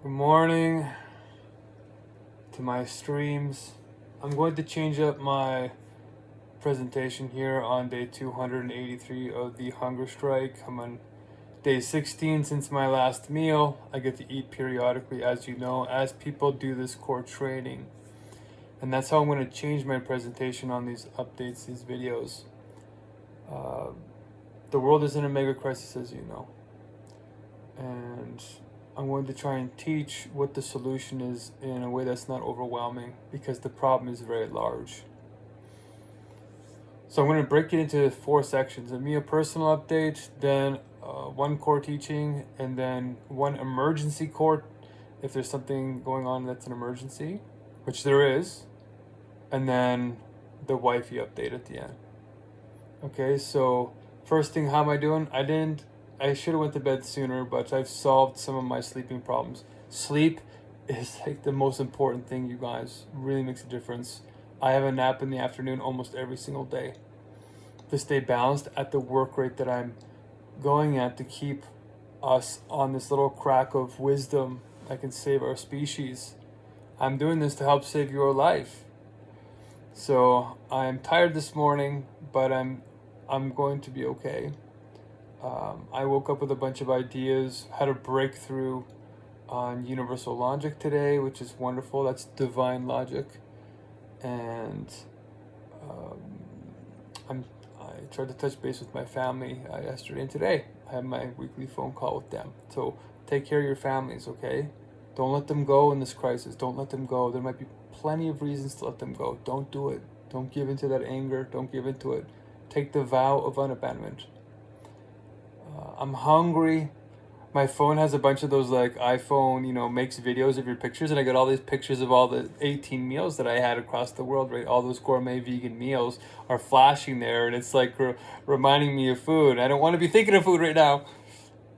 Good morning to my streams. I'm going to change up my presentation here on day 283 of the Hungerstrike. I'm on day 16 since my last meal. I get to eat periodically, as you know, as people do this core training. And that's how I'm going to change my presentation on these updates, these videos. The world is in a mega crisis, as you know. And I'm going to try and teach what the solution is in a way that's not overwhelming, because the problem is very large. So I'm going to break it into 4 sections. A personal update, then one core teaching, and then one emergency core if there's something going on that's an emergency, which there is, and then the wifey update at the end. Okay, so first thing, how am I doing? I should have went to bed sooner, but I've solved some of my sleeping problems. Sleep is like the most important thing, you guys. It really makes a difference. I have a nap in the afternoon almost every single day to stay balanced at the work rate that I'm going at, to keep us on this little crack of wisdom that can save our species. I'm doing this to help save your life. So I'm tired this morning, but I'm going to be okay. I woke up with a bunch of ideas, had a breakthrough on universal logic today, which is wonderful. That's divine logic. And I tried to touch base with my family yesterday and today. I have my weekly phone call with them. So take care of your families, okay? Don't let them go in this crisis. Don't let them go. There might be plenty of reasons to let them go. Don't do it. Don't give into that anger. Don't give into it. Take the vow of unabandonment. I'm hungry. My phone has a bunch of those, like, iPhone, makes videos of your pictures, and I got all these pictures of all the 18 meals that I had across the world, right? All those gourmet vegan meals are flashing there, and it's like reminding me of food. I don't want to be thinking of food right now.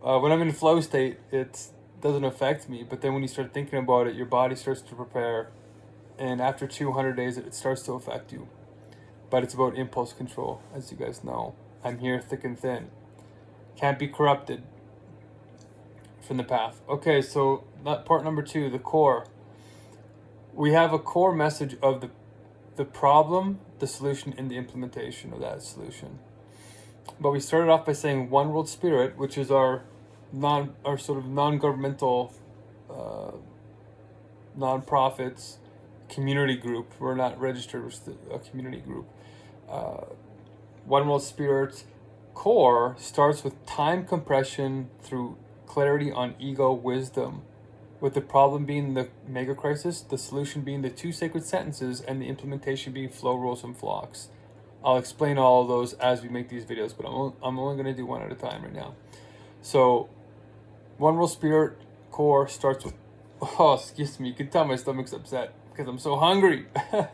When I'm in flow state, it doesn't affect me, but then when you start thinking about it, your body starts to prepare, and after 200 days, it starts to affect you. But it's about impulse control, as you guys know. I'm here thick and thin. Can't be corrupted from the path. Okay, so part number 2, the core. We have a core message of the problem, the solution, and the implementation of that solution. But we started off by saying One World Spirit, which is our sort of non-governmental non-profits community group. We're not registered, we're a community group. One World Spirit core starts with time compression through clarity on ego wisdom, with the problem being the mega crisis, the solution being the 2 sacred sentences, and the implementation being flow, rules, and flocks. I'll explain all of those as we make these videos, but I'm only going to do one at a time right now. So One World Spirit core starts with, excuse me, you can tell my stomach's upset because I'm so hungry. Got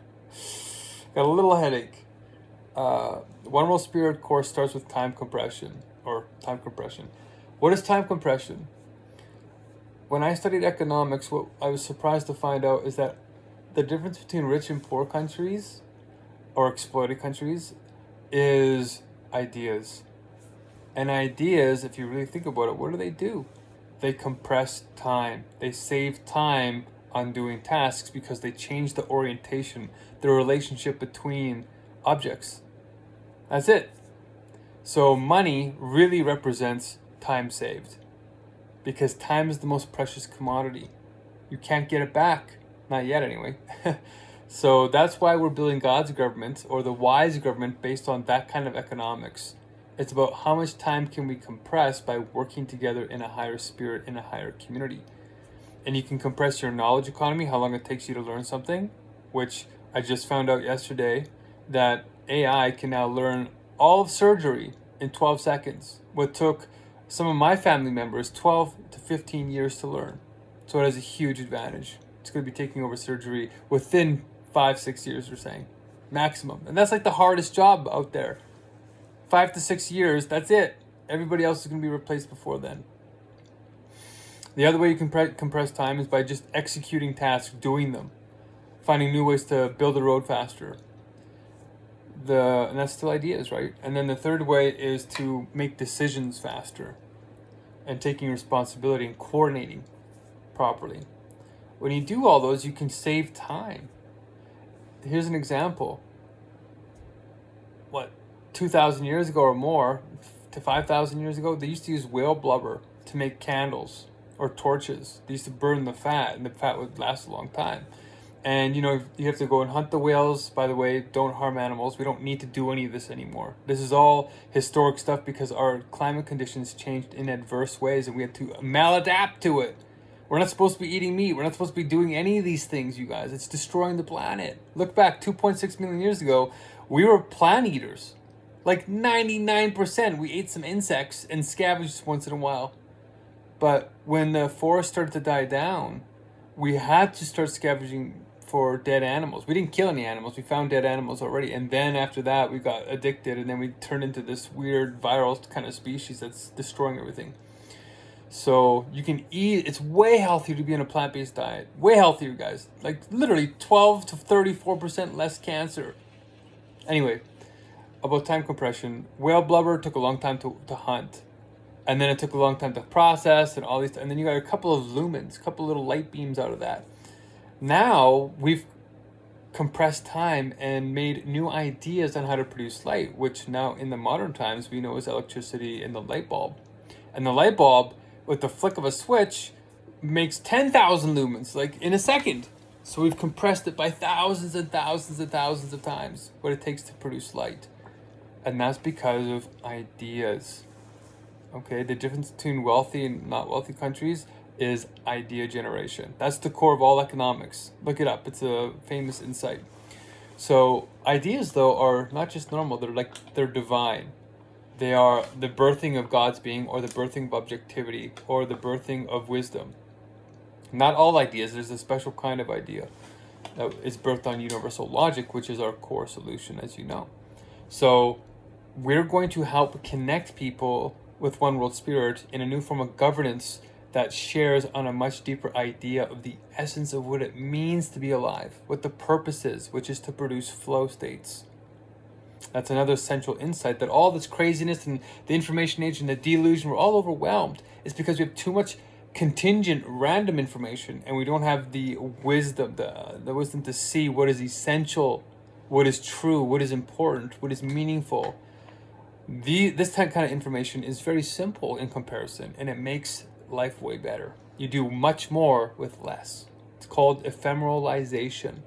a little headache. One World Spirit core starts with time compression. What is time compression? When I studied economics, what I was surprised to find out is that the difference between rich and poor countries, or exploited countries, is ideas. And ideas, if you really think about it, what do? They compress time. They save time on doing tasks because they change the orientation, the relationship between objects. That's it. So money really represents time saved, because time is the most precious commodity. You can't get it back. Not yet, anyway. So that's why we're building God's government, or the wise government, based on that kind of economics. It's about how much time can we compress by working together in a higher spirit, in a higher community. And you can compress your knowledge economy, how long it takes you to learn something, which I just found out yesterday that AI can now learn all of surgery in 12 seconds. What took some of my family members 12 to 15 years to learn. So it has a huge advantage. It's going to be taking over surgery within 5-6 years, we're saying. Maximum. And that's like the hardest job out there. 5 to 6 years, that's it. Everybody else is going to be replaced before then. The other way you can compress time is by just executing tasks, doing them. Finding new ways to build a road faster. And that's still ideas, right? And then the third way is to make decisions faster, and taking responsibility and coordinating properly. When you do all those, you can save time. Here's an example. 2,000 years ago or more, to 5,000 years ago, they used to use whale blubber to make candles or torches. They used to burn the fat, and the fat would last a long time. And you have to go and hunt the whales. By the way, don't harm animals. We don't need to do any of this anymore. This is all historic stuff because our climate conditions changed in adverse ways, and we had to maladapt to it. We're not supposed to be eating meat. We're not supposed to be doing any of these things, you guys. It's destroying the planet. Look back 2.6 million years ago, we were plant eaters. Like 99%. We ate some insects and scavenged once in a while. But when the forest started to die down, we had to start scavenging for dead animals. We didn't kill any animals. We found dead animals already. And then after that, we got addicted. And then we turned into this weird viral kind of species that's destroying everything. So you can eat. It's way healthier to be on a plant-based diet. Way healthier, guys. Like literally 12 to 34% less cancer. Anyway, about time compression. Whale blubber took a long time to hunt. And then it took a long time to process and all these. And then you got a couple of lumens, a couple little light beams out of that. Now we've compressed time and made new ideas on how to produce light, which now in the modern times we know is electricity and the light bulb. And the light bulb, with the flick of a switch, makes 10,000 lumens, like in a second. So we've compressed it by thousands and thousands and thousands of times what it takes to produce light. And that's because of ideas. Okay, the difference between wealthy and not wealthy countries is idea generation. That's the core of all economics. Look it up. It's a famous insight. So ideas, though, are not just normal. They're divine. They are the birthing of God's being, or the birthing of objectivity, or the birthing of wisdom. Not all ideas. There's a special kind of idea that is birthed on universal logic, which is our core solution, as you know. So we're going to help connect people with One World Spirit in a new form of governance that shares on a much deeper idea of the essence of what it means to be alive, what the purpose is, which is to produce flow states. That's another central insight, that all this craziness and the information age and the delusion, we're all overwhelmed. It's because we have too much contingent, random information, and we don't have the wisdom, the wisdom to see what is essential, what is true, what is important, what is meaningful. This kind of information is very simple in comparison, and it makes life way better. You do much more with less. It's called ephemeralization.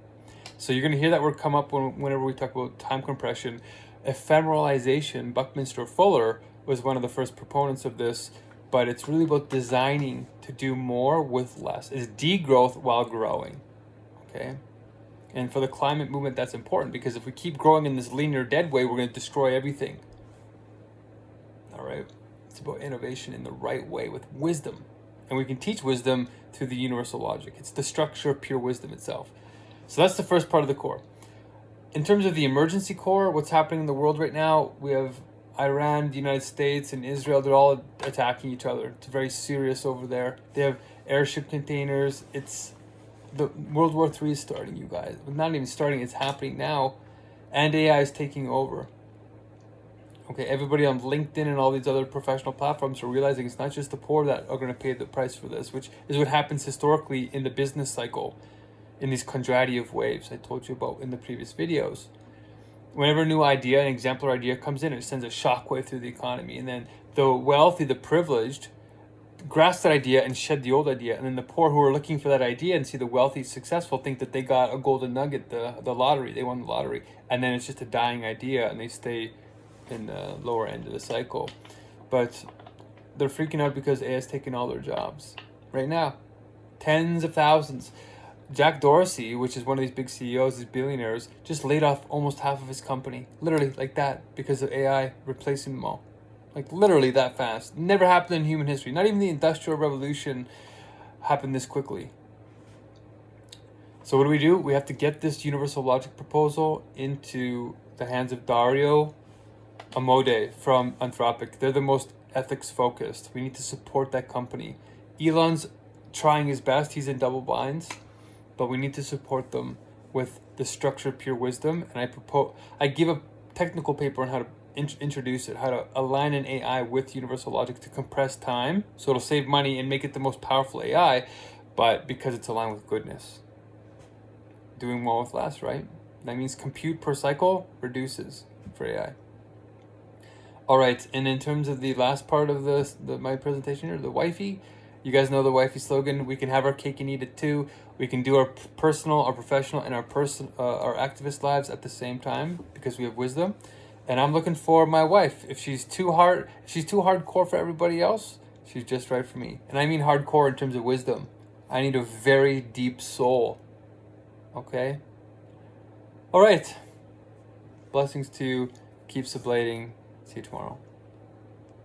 So you're going to hear that word come up whenever we talk about time compression. Ephemeralization, Buckminster Fuller was one of the first proponents of this, but it's really about designing to do more with less. It's degrowth while growing. Okay? And for the climate movement, that's important, because if we keep growing in this linear dead way, we're going to destroy everything. All right? It's about innovation in the right way with wisdom. And we can teach wisdom through the universal logic. It's the structure of pure wisdom itself. So that's the first part of the core. In terms of the emergency core, what's happening in the world right now, we have Iran, the United States, and Israel. They're all attacking each other. It's very serious over there. They have airship containers. The World War III is starting, you guys. Not even starting, it's happening now. And AI is taking over. Okay, everybody on LinkedIn and all these other professional platforms are realizing it's not just the poor that are going to pay the price for this, which is what happens historically in the business cycle, in these quadrative waves I told you about in the previous videos. Whenever a new idea, an exemplar idea comes in, it sends a shockwave through the economy. And then the wealthy, the privileged, grasp that idea and shed the old idea. And then the poor who are looking for that idea and see the wealthy successful think that they got a golden nugget, the lottery, they won the lottery. And then it's just a dying idea and they stay in the lower end of the cycle. But they're freaking out because AI has taken all their jobs right now. Tens of thousands. Jack Dorsey, which is one of these big CEOs, these billionaires, just laid off almost half of his company. Literally like that, because of AI replacing them all. Like literally that fast. Never happened in human history. Not even the Industrial Revolution happened this quickly. So what do? We have to get this universal logic proposal into the hands of Dario Amodei from Anthropic. They're the most ethics focused. We need to support that company. Elon's trying his best. He's in double binds, but we need to support them with the structure of pure wisdom. And I give a technical paper on how to introduce it, how to align an AI with universal logic to compress time, so it'll save money and make it the most powerful AI. but because it's aligned with goodness. Doing more with less, right? That means compute per cycle reduces for AI. All right, and in terms of the last part of my presentation here, the wifey, you guys know the wifey slogan. We can have our cake and eat it too. We can do our personal, our professional, and our activist lives at the same time because we have wisdom. And I'm looking for my wife. If she's too hardcore for everybody else, she's just right for me. And I mean hardcore in terms of wisdom. I need a very deep soul. Okay? All right. Blessings to you. Keep sublating. See you tomorrow.